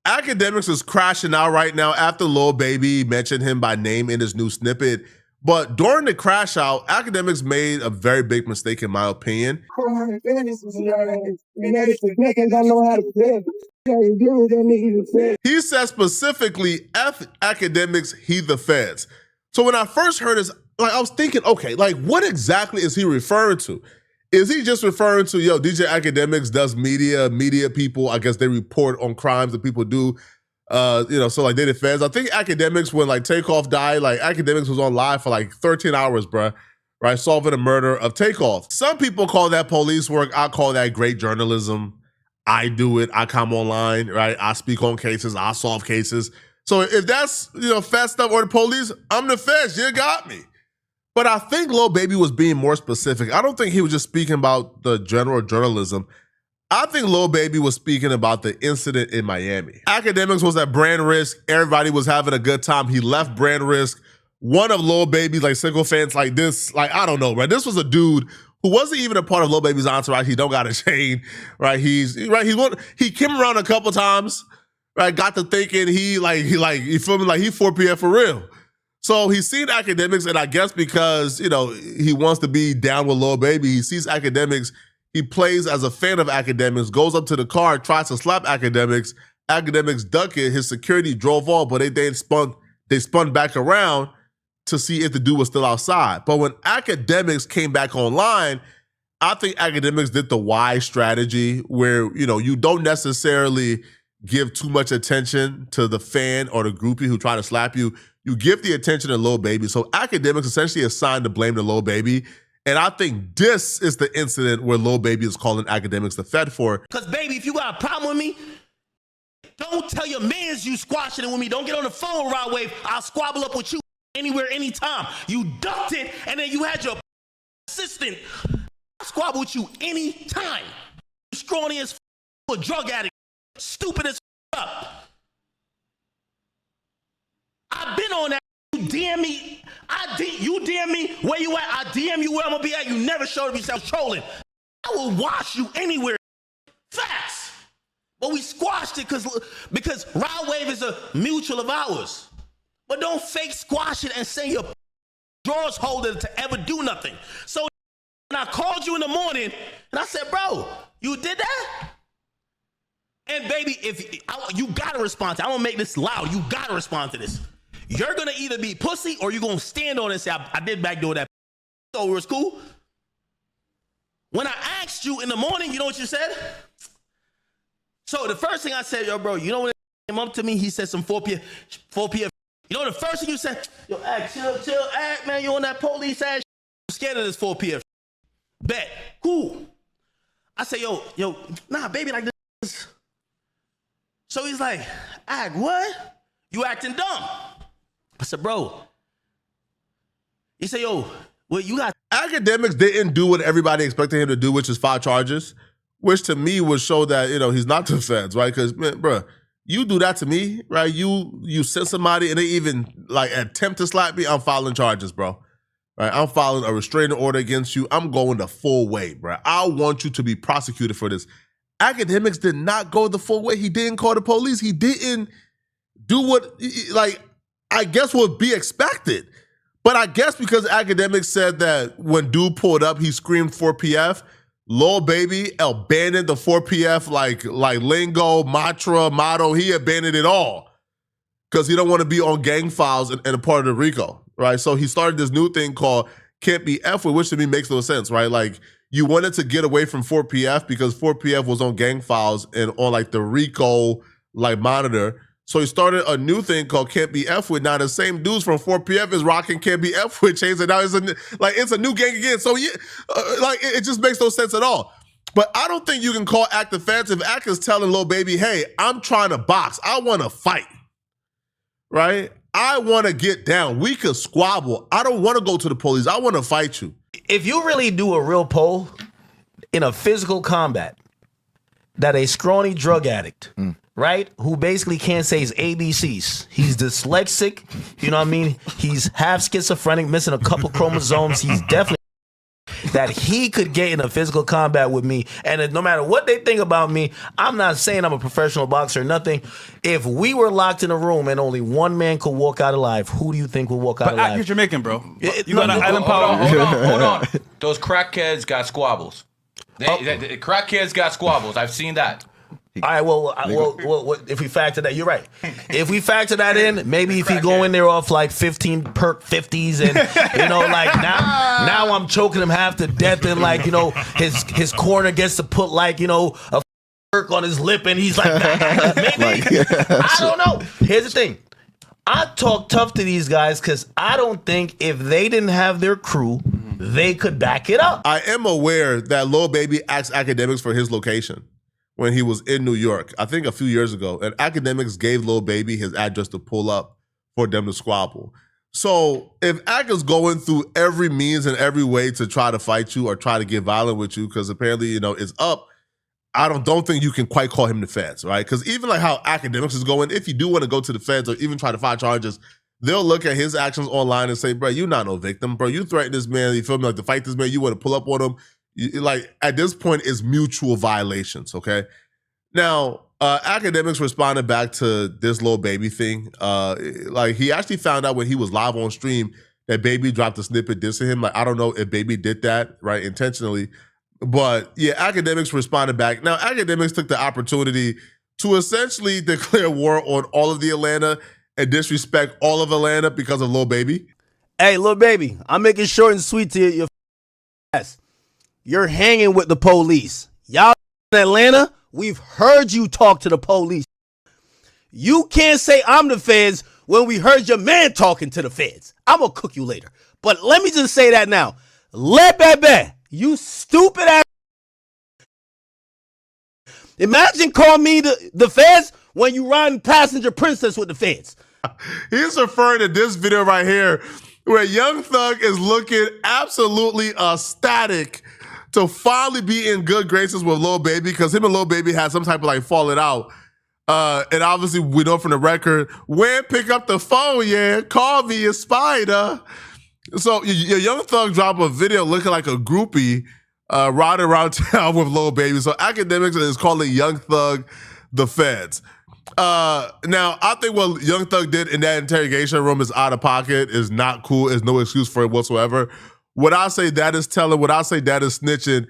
Akademiks is crashing out right now after Lil Baby mentioned him by name in his new snippet. But during the crash out, Akademiks made a very big mistake, in my opinion. He said specifically, F Akademiks, he the feds. So when I first heard this, like I was thinking, okay, like what exactly is he referring to? Is he just referring to, yo, DJ Akademiks does media people, I guess they report on crimes that people do, so like they the feds. I think Akademiks, when like Takeoff died, like Akademiks was on live for like 13 hours, bruh, right, solving the murder of Takeoff. Some people call that police work. I call that great journalism. I do it. I come online, right? I speak on cases. I solve cases. So if that's, fed stuff or the police, I'm the feds. You got me. But I think Lil Baby was being more specific. I don't think he was just speaking about the general journalism. I think Lil Baby was speaking about the incident in Miami. Akademiks was at Brand Risk. Everybody was having a good time. He left Brand Risk. One of Lil Baby's like single fans like this, like, I don't know, right? This was a dude who wasn't even a part of Lil Baby's entourage. He don't got a chain, right? He came around a couple times, right? Got to thinking you feel me? Like he 4PF for real. So he's seen Akademiks, and I guess because, he wants to be down with Lil Baby, he sees Akademiks, he plays as a fan of Akademiks, goes up to the car, tries to slap Akademiks. Akademiks duck it, his security drove off, but they spun back around to see if the dude was still outside. But when Akademiks came back online, I think Akademiks did the wise strategy where, you don't necessarily give too much attention to the fan or the groupie who try to slap you. You give the attention to Lil Baby. So Akademiks essentially assigned the blame to Lil Baby. And I think this is the incident where Lil Baby is calling Akademiks the fed for. Because, baby, if you got a problem with me, don't tell your mans you squashing it with me. Don't get on the phone, Rod Wave. I'll squabble up with you anywhere, anytime. You ducked it, and then you had your assistant squabble with you anytime. You scrawny as a drug addict. Stupid as up. I've been on that. You DM me. You DM me where you at. I DM you where I'm gonna be at. You never showed me yourself trolling. I will wash you anywhere. Facts. But we squashed it because Rod Wave is a mutual of ours. But don't fake squash it and send your drawers holder to ever do nothing. So when I called you in the morning and I said, bro, you did that? And baby, you gotta respond to it. I don't make this loud. You gotta respond to this. You're gonna either be pussy or you're gonna stand on it and say, I did backdoor that. So it was cool. When I asked you in the morning, you know what you said? So the first thing I said, yo, bro, you know when he came up to me, he said some 4PF. You know the first thing you said? Yo, act, chill, act, man, you on that police ass. I'm scared of this 4PF. Bet, cool. I say, yo, nah, baby, like this. So he's like, act, what? You acting dumb. I said, bro. He said, yo, well, you got. Akademiks didn't do what everybody expected him to do, which is file charges, which to me would show that, he's not the feds, right? Because, bro, you do that to me, right? You send somebody and they even like attempt to slap me, I'm filing charges, bro. Right? I'm filing a restraining order against you. I'm going the full way, bro. I want you to be prosecuted for this. Akademiks did not go the full way. He didn't call the police. He didn't do what, I guess would be expected. But I guess because Akademiks said that when dude pulled up, he screamed 4PF, Lil Baby abandoned the 4PF like lingo, mantra, motto. He abandoned it all because he don't want to be on gang files and a part of the RICO, right? So he started this new thing called Can't Be F with, which to me makes no sense, right? Like you wanted to get away from 4PF because 4PF was on gang files and on like the RICO like monitor. So he started a new thing called Can't Be F with. Now the same dudes from 4PF is rocking Can't Be F with chains, and now it's a new gang again. So yeah, it just makes no sense at all. But I don't think you can call Act the feds if Act is telling Lil Baby, hey, I'm trying to box. I want to fight, right? I want to get down. We could squabble. I don't want to go to the police. I want to fight you. If you really do a real poll in a physical combat, that a scrawny drug addict, right, who basically can't say his ABCs, he's dyslexic, you know what I mean? He's half schizophrenic, missing a couple chromosomes. He's definitely that he could get in a physical combat with me, and no matter what they think about me, I'm not saying I'm a professional boxer or nothing. If we were locked in a room and only one man could walk out alive, who do you think would walk out alive? But you're Jamaican, bro. You got got an island power. Hold on. Those crackheads got squabbles. Crackheads got squabbles. I've seen that. All right, well, if we factor that, you're right. If we factor that in, maybe if you go in there off like 15 perk 50s and, like now I'm choking him half to death and like, his corner gets to put like, a perk on his lip and he's like, maybe. I don't know. Here's the thing. I talk tough to these guys because I don't think if they didn't have their crew, they could back it up. I am aware that Lil Baby asked Akademiks for his location when he was in New York, I think a few years ago, and Akademiks gave Lil Baby his address to pull up for them to squabble. So if Ak is going through every means and every way to try to fight you or try to get violent with you, because apparently, it's up, I don't think you can quite call him the feds, right? Because even like how Akademiks is going, if you do want to go to the feds or even try to file charges, they'll look at his actions online and say, bro, you're not no victim. Bro, you threatened this man, you feel me? Like to fight this man, you want to pull up on him. Like at this point, it's mutual violations, okay? Now, Akademiks responded back to this Lil Baby thing. Like he actually found out when he was live on stream that Baby dropped a snippet dissing him. Like, I don't know if Baby did that, right, intentionally. But yeah, Akademiks responded back. Now, Akademiks took the opportunity to essentially declare war on all of the Atlanta and disrespect all of Atlanta because of Lil Baby. Hey, Lil Baby, I'm making short and sweet to your ass. You're hanging with the police. Y'all in Atlanta, we've heard you talk to the police. You can't say I'm the feds when we heard your man talking to the feds. I'm going to cook you later. But let me just say that now. Let Bebe, you stupid ass. Imagine calling me the feds when you riding passenger princess with the feds. He's referring to this video right here where Young Thug is looking absolutely ecstatic to finally be in good graces with Lil Baby because him and Lil Baby had some type of like falling out. And obviously we know from the record, when pick up the phone, yeah, call me a spider. So your Young Thug dropped a video looking like a groupie riding around town with Lil Baby. So Akademiks is calling Young Thug the feds. Now, I think what Young Thug did in that interrogation room is out of pocket, is not cool, is no excuse for it whatsoever. When I say that is telling, when I say that is snitching,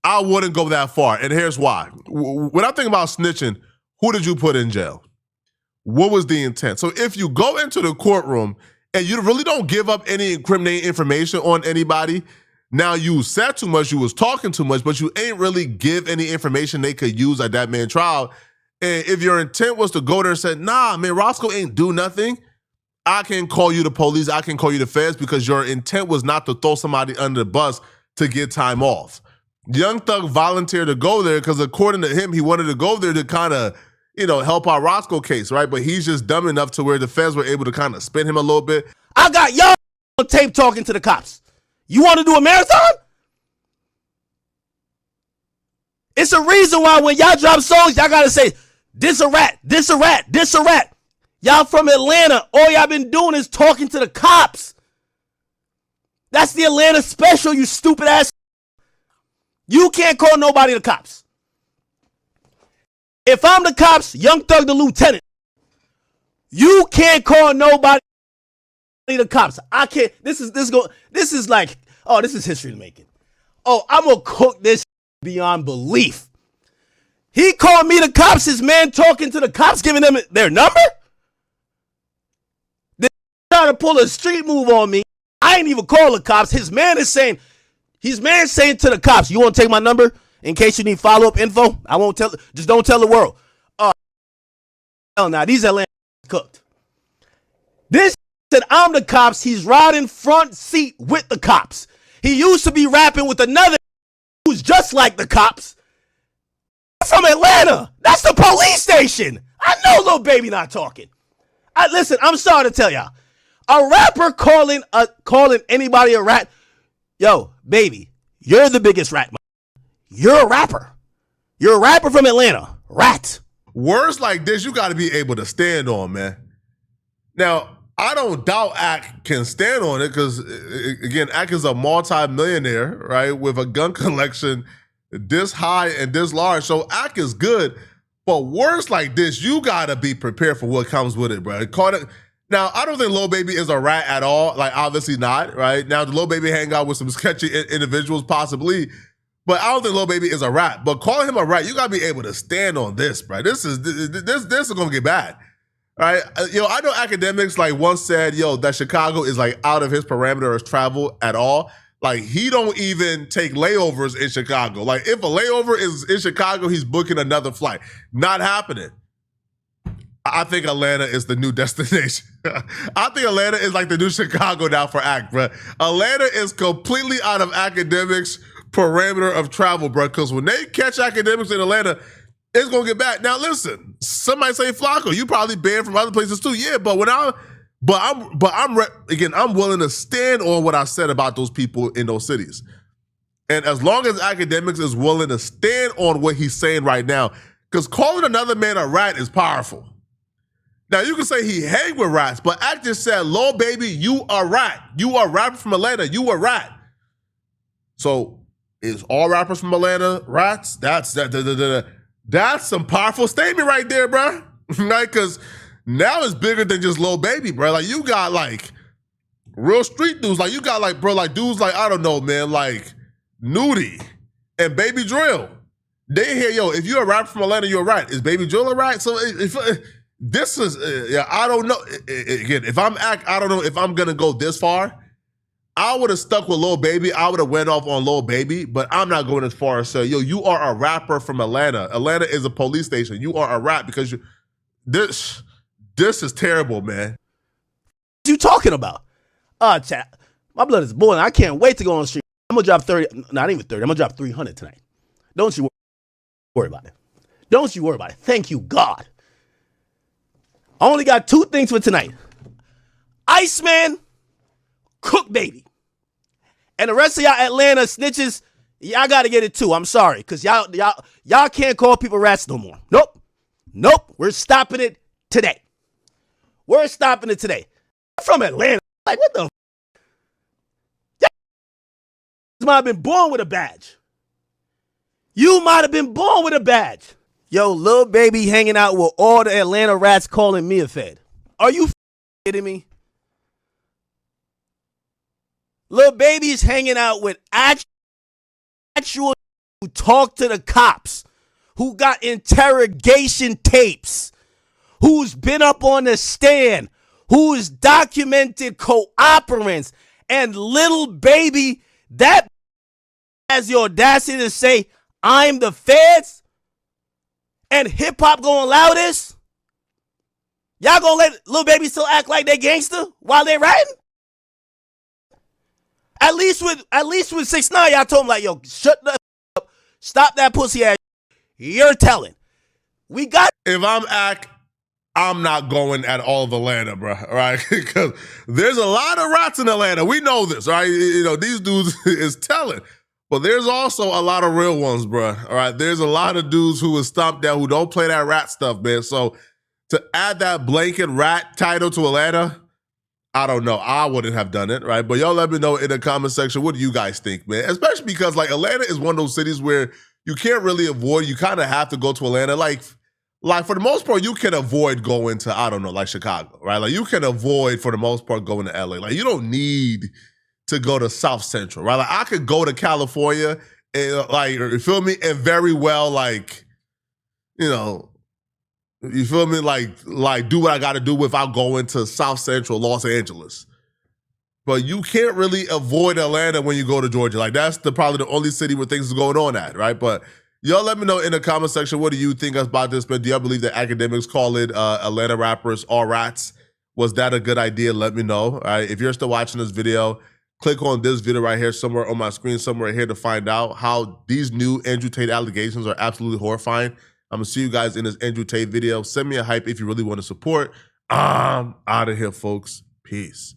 I wouldn't go that far. And here's why. When I think about snitching, who did you put in jail? What was the intent? So if you go into the courtroom and you really don't give up any incriminating information on anybody, now you said too much, you was talking too much, but you ain't really give any information they could use at that man's trial. And if your intent was to go there and say, nah, man, Roscoe ain't do nothing, I can call you the police, I can call you the feds because your intent was not to throw somebody under the bus to get time off. Young Thug volunteered to go there because according to him, he wanted to go there to kind of, help our Roscoe case, right? But he's just dumb enough to where the feds were able to kind of spin him a little bit. I got y'all on tape talking to the cops. You want to do a marathon? It's a reason why when y'all drop songs, y'all got to say, this a rat, this a rat, this a rat. Y'all from Atlanta, all y'all been doing is talking to the cops. That's the Atlanta special, you stupid ass. You can't call nobody the cops. If I'm the cops, Young Thug the lieutenant. You can't call nobody the cops. I can't. This is history making. Oh, I'm gonna cook this beyond belief. He called me the cops, his man talking to the cops, giving them their number? They trying to pull a street move on me. I ain't even call the cops. His man saying to the cops, you want to take my number in case you need follow-up info? I won't tell, just don't tell the world. Hell nah, these Atlanta cooked. This said I'm the cops, he's riding front seat with the cops. He used to be rapping with another who's just like the cops. From Atlanta. That's the police station. I know Lil Baby not talking. Listen, I'm sorry to tell y'all. A rapper calling anybody a rat. Yo, Baby, you're the biggest rat. You're a rapper. You're a rapper from Atlanta. Rat. Words like this, you got to be able to stand on, man. Now, I don't doubt Ak can stand on it because, again, Ak is a multi-millionaire, right, with a gun collection this high and this large. So Ak is good, but words like this, you gotta be prepared for what comes with it, bro. Now, I don't think Lil Baby is a rat at all. Like, obviously not, right? Now, the Lil Baby hang out with some sketchy individuals, possibly, but I don't think Lil Baby is a rat. But calling him a rat, you gotta be able to stand on this, bro. This is gonna get bad. Right, I know Akademiks like once said, that Chicago is like out of his parameter of travel at all. Like he don't even take layovers in Chicago. Like if a layover is in Chicago, he's booking another flight. Not happening. I think Atlanta is the new destination. I think Atlanta is like the new Chicago now for Ak, bro. Atlanta is completely out of Akademiks' parameter of travel, bro. Because when they catch Akademiks in Atlanta, it's gonna get back. Now, listen. Somebody say Flacco. You probably banned from other places too. Yeah, but I'm willing to stand on what I said about those people in those cities. And as long as Akademiks is willing to stand on what he's saying right now, because calling another man a rat is powerful. Now you can say he hang with rats, but Ak just said, "Lil Baby, you a rat. You a rapper from Atlanta. You a rat." So is all rappers from Atlanta rats? That's some powerful statement right there, bro. Right? Because now it's bigger than just Lil Baby, bro. Like, you got, like, real street dudes. Like, you got, like, bro, like, dudes like, I don't know, man, like, Nudie and Baby Drill. They hear, if you're a rapper from Atlanta, you're a rat. Is Baby Drill a rat? So, this is, I don't know. Again, if I'm Ak, I don't know if I'm going to go this far. I would have stuck with Lil Baby. I would have went off on Lil Baby, but I'm not going as far as say, you are a rapper from Atlanta. Atlanta is a police station. You are a rap because this is terrible, man. What you talking about? Chat. My blood is boiling. I can't wait to go on the street. I'm gonna drop 30, not even 30. I'm gonna drop 300 tonight. Don't you worry about it. Don't you worry about it. Thank you, God. I only got 2 things for tonight. Iceman, Cook Baby. And the rest of y'all Atlanta snitches, y'all gotta get it too. I'm sorry, because y'all can't call people rats no more. Nope. We're stopping it today. We're stopping it today. I'm from Atlanta. Like, what the f? You might have been born with a badge. You might have been born with a badge. Yo, Lil Baby hanging out with all the Atlanta rats calling me a fed. Are you kidding me? Lil Baby's hanging out with actual who talk to the cops, who got interrogation tapes, who's been up on the stand, who's documented cooperants, and Lil Baby, that has the audacity to say, I'm the feds, and hip-hop gonna allow this? Y'all gonna let Lil Baby still act like they gangster while they ratting? At least with 6ix9ine, y'all told him like, yo, shut the up, stop that pussy ass. You're telling. We got. If I'm Ak, I'm not going at all of Atlanta, bro. Right? Because there's a lot of rats in Atlanta. We know this, right? These dudes is telling. But there's also a lot of real ones, bro. All right? There's a lot of dudes who is stomped down who don't play that rat stuff, man. So to add that blanket rat title to Atlanta, I don't know. I wouldn't have done it, right? But y'all let me know in the comment section, what do you guys think, man? Especially because, like, Atlanta is one of those cities where you can't really avoid. You kind of have to go to Atlanta. Like for the most part, you can avoid going to, I don't know, like Chicago, right? Like, you can avoid, for the most part, going to LA. Like, you don't need to go to South Central, right? Like, I could go to California and, like, you feel me? And very well, like, you feel me? Like do what I got to do without going to South Central Los Angeles. But you can't really avoid Atlanta when you go to Georgia. Like, that's probably the only city where things are going on at, right? But y'all let me know in the comment section, what do you think about this, man? Do y'all believe that Akademiks call it Atlanta rappers all rats? Was that a good idea? Let me know. All right. If you're still watching this video, click on this video right here somewhere on my screen, somewhere here to find out how these new Andrew Tate allegations are absolutely horrifying. I'm going to see you guys in this Andrew Tate video. Send me a hype if you really want to support. I'm out of here, folks. Peace.